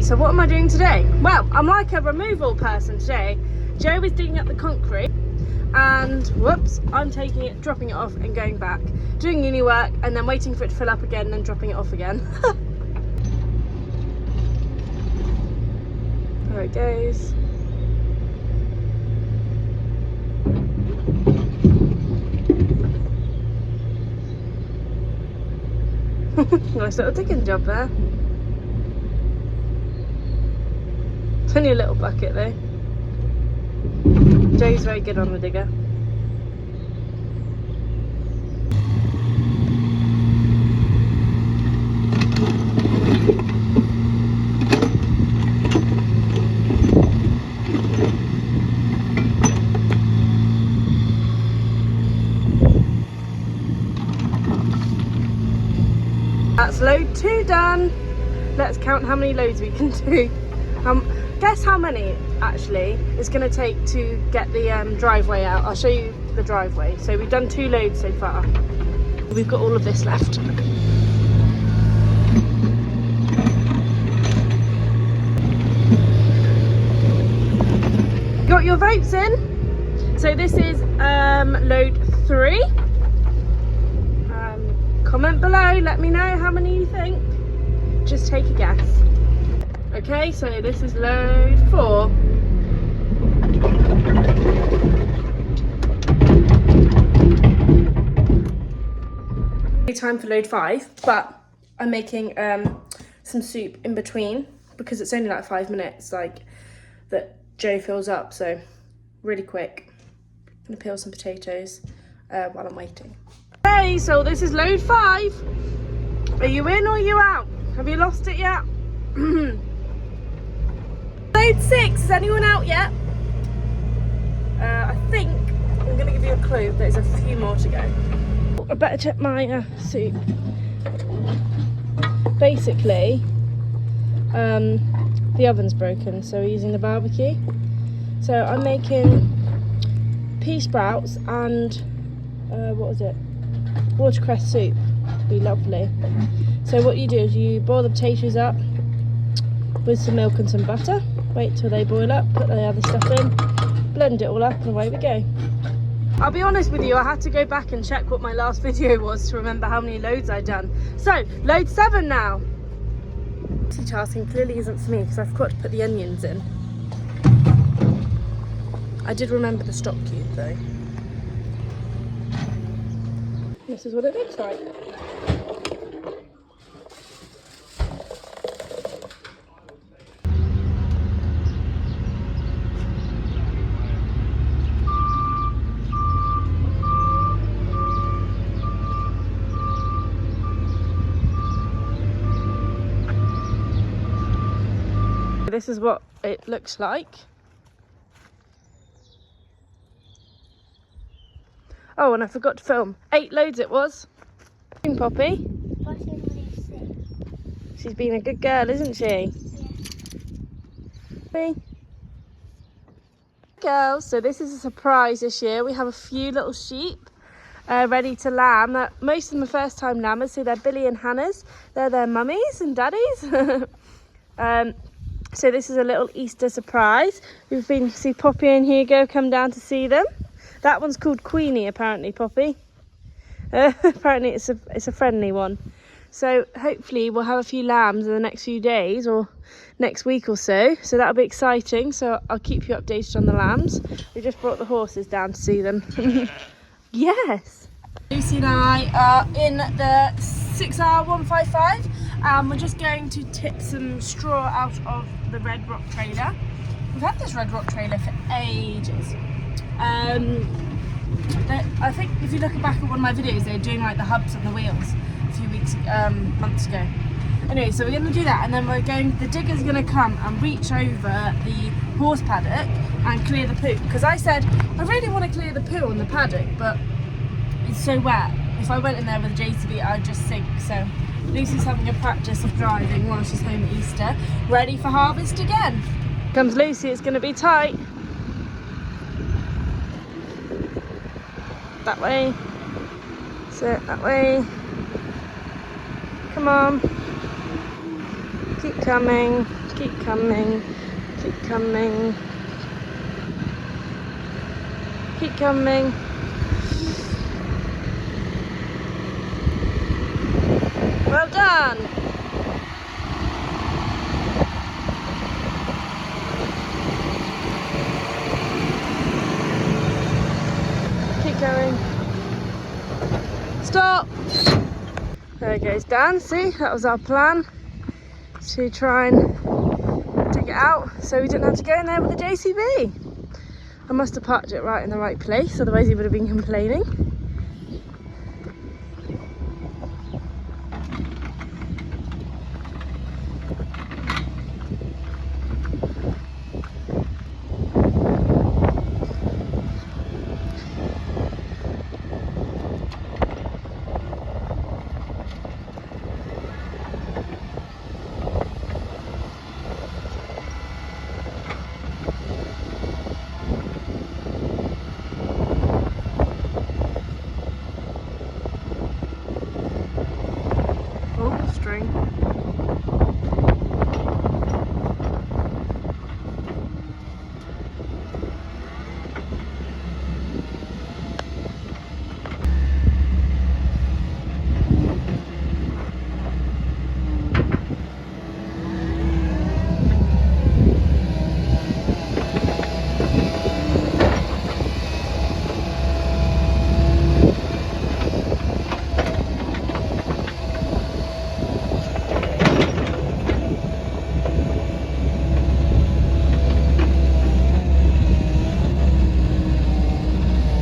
so what am I doing today? Well, I'm like a removal person today. Joe is digging up the concrete and whoops, I'm taking it, dropping it off and going back, doing uni work and then waiting for it to fill up again and then dropping it off again. There it goes. Nice little digging job there. It's only a little bucket though. Joe's very good on the digger. That's load 2 done. Let's count how many loads we can do. Guess how many actually it's going to take to get the driveway out. I'll show you the driveway. So we've done 2 loads so far. We've got all of this left. Got your votes in. So this is load 3. Comment below, let me know how many you think. Just take a guess. Okay, so this is load 4. Time for load 5, but I'm making some soup in between because it's only like 5 minutes like that Joe fills up, so really quick. I'm gonna peel some potatoes while I'm waiting. Okay, so this is load 5. Are you in or are you out? Have you lost it yet? Load 6, is anyone out yet? I think I'm going to give you a clue, there's a few more to go. I better check my soup. Basically, the oven's broken, so we're using the barbecue. So I'm making pea sprouts and, what was it? Watercress soup. Be lovely. So what you do is you boil the potatoes up with some milk and some butter, wait till they boil up, put the other stuff in, blend it all up and away we go. I'll be honest with you, I had to go back and check what my last video was to remember how many loads I'd done. So load 7 now. Multitasking clearly isn't for me because I forgot to put the onions in. I did remember the stock cube though. This is what it looks like. This is what it looks like. Oh, and I forgot to film. 8 loads it was. Poppy. She's been a good girl, isn't she? Yeah. Girls, so this is a surprise this year. We have a few little sheep ready to lamb. Most of them are first time lambers, so they're Billy and Hannah's. They're their mummies and daddies. So this is a little Easter surprise. We've been to see Poppy and Hugo come down to see them. That one's called Queenie, apparently, Poppy. Apparently it's a friendly one. So hopefully we'll have a few lambs in the next few days or next week or so. So that'll be exciting. So I'll keep you updated on the lambs. We just brought the horses down to see them. Yes. Lucy and I are in the 6R155. We're just going to tip some straw out of the Red Rock trailer. We've had this Red Rock trailer for ages. I think if you look back at one of my videos, they were doing like the hubs and the wheels a few months ago. Anyway, so we're going to do that, and then the digger's going to come and reach over the horse paddock and clear the poo. Because I said, I really want to clear the poo on the paddock, but it's so wet. If I went in there with a JCB, I'd just sink. So Lucy's having a practice of driving while she's home at Easter, ready for harvest again. Comes Lucy, it's going to be tight. That way. Sit that way. Come on. Keep coming. keep coming, keep coming, keep coming. Well done. Keep going. Stop. There goes Dan. See, that was our plan, to try and dig it out so we didn't have to go in there with the JCB. I must have parked it right in the right place, otherwise he would have been complaining.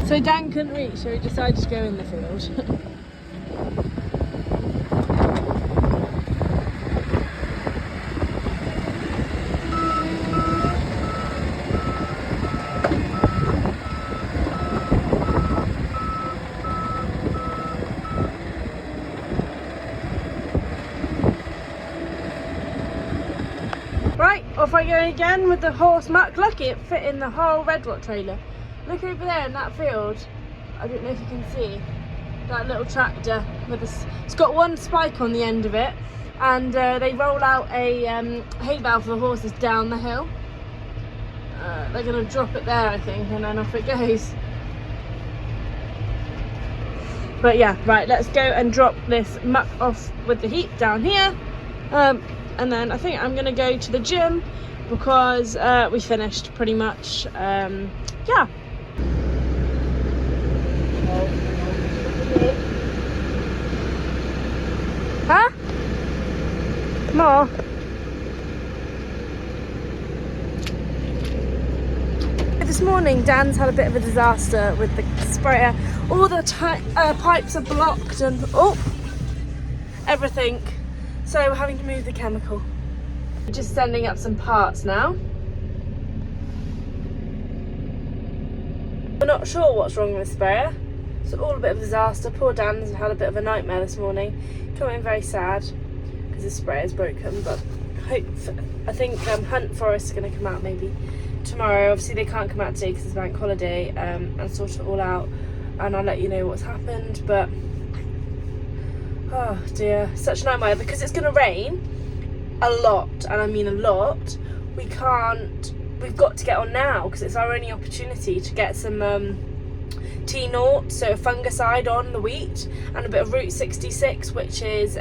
So Dan couldn't reach, so he decided to go in the field. Right, off I go again with the horse muck. Lucky it fit in the whole red rot trailer. Look over there in that field. I don't know if you can see that little tractor with this. It's got one spike on the end of it, and they roll out a hay bale for the horses down the hill. They're going to drop it there, I think, and then off it goes. But yeah, right, let's go and drop this muck off with the heap down here, and then I think I'm going to go to the gym because we finished pretty much. Yeah. Huh? More? This morning Dan's had a bit of a disaster with the sprayer. All the pipes are blocked and everything. So we're having to move the chemical. We're just sending up some parts now. We're not sure what's wrong with the sprayer. It's all a bit of a disaster. Poor Dan's had a bit of a nightmare this morning. Coming in very sad because the sprayer's broken, but I think Hunt Forest is going to come out maybe tomorrow. Obviously they can't come out today because it's bank holiday, and sort it all out, and I'll let you know what's happened. But oh dear, such a nightmare because it's going to rain a lot, and I mean a lot. We've got to get on now because it's our only opportunity to get some T0, so a fungicide on the wheat, and a bit of Route 66, which is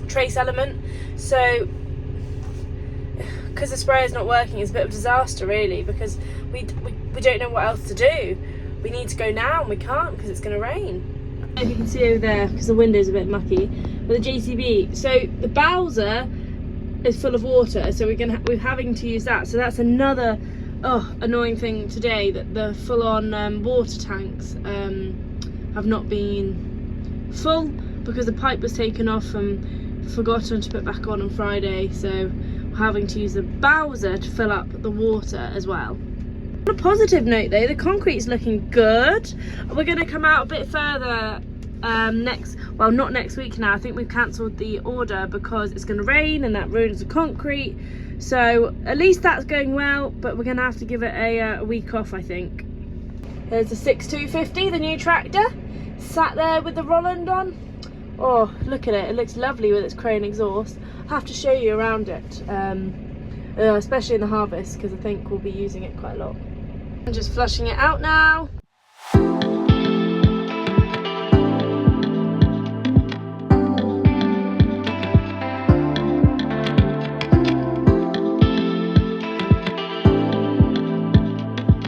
trace element. So because the sprayer's not working, it's a bit of a disaster really, because we don't know what else to do. We need to go now and we can't because it's going to rain. If you can see over there, because the window's a bit mucky, with the JCB, so the Bowser is full of water, so we're having to use that. So that's another annoying thing today, that the full-on water tanks have not been full because the pipe was taken off and forgotten to put back on Friday. So we're having to use the Bowser to fill up the water as well. On a positive note though, the concrete's looking good. We're going to come out a bit further not next week now. I think we've cancelled the order because it's going to rain and that ruins the concrete. So at least that's going well, but we're going to have to give it a week off, I think. There's the 6250, the new tractor, sat there with the Roland on. Oh, look at it, it looks lovely with its crane exhaust. I'll have to show you around it. especially in the harvest, because I think we'll be using it quite a lot. I'm just flushing it out now.